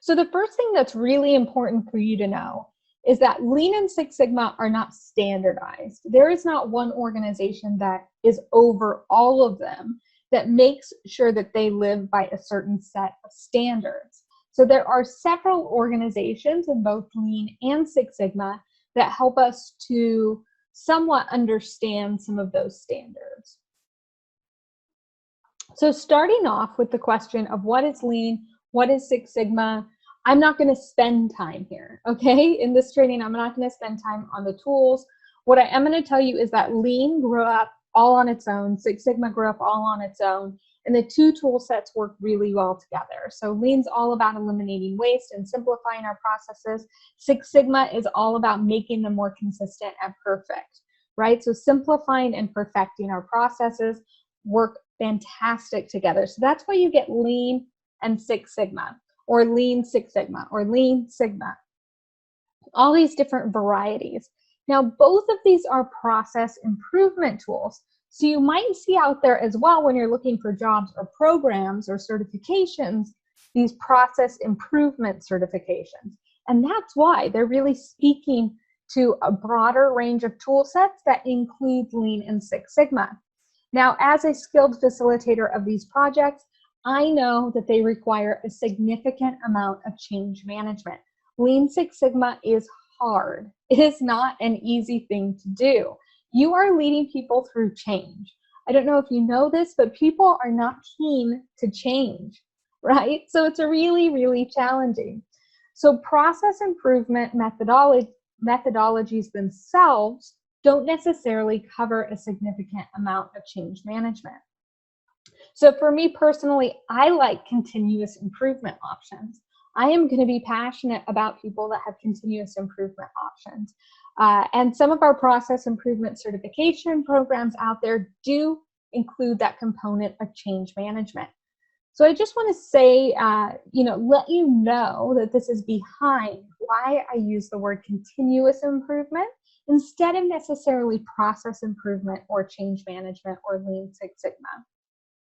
So the first thing that's really important for you to know is that Lean and Six Sigma are not standardized. There is not one organization that is over all of them that makes sure that they live by a certain set of standards. So there are several organizations in both Lean and Six Sigma that help us to somewhat understand some of those standards. So starting off with the question of what is Lean, what is Six Sigma, I'm not going to spend time here, okay? In this training, I'm not going to spend time on the tools. What I am going to tell you is that Lean grew up all on its own, Six Sigma grew up all on its own, and the two tool sets work really well together. So Lean's all about eliminating waste and simplifying our processes. Six Sigma is all about making them more consistent and perfect, right? So simplifying and perfecting our processes work fantastic together. So that's why you get Lean and Six Sigma, or Lean Six Sigma, or Lean Sigma, all these different varieties. Now, both of these are process improvement tools. So you might see out there as well when you're looking for jobs or programs or certifications, these process improvement certifications. And that's why they're really speaking to a broader range of tool sets that include Lean and Six Sigma. Now, as a skilled facilitator of these projects, I know that they require a significant amount of change management. Lean Six Sigma is hard. It is not an easy thing to do. You are leading people through change. I don't know if you know this, but people are not keen to change, right? So it's really, really challenging. So process improvement methodologies themselves don't necessarily cover a significant amount of change management. So for me personally, I like continuous improvement options. I am going to be passionate about people that have continuous improvement options. And some of our process improvement certification programs out there do include that component of change management. So I just want to say, let you know that this is behind why I use the word continuous improvement instead of necessarily process improvement or change management or Lean Six Sigma.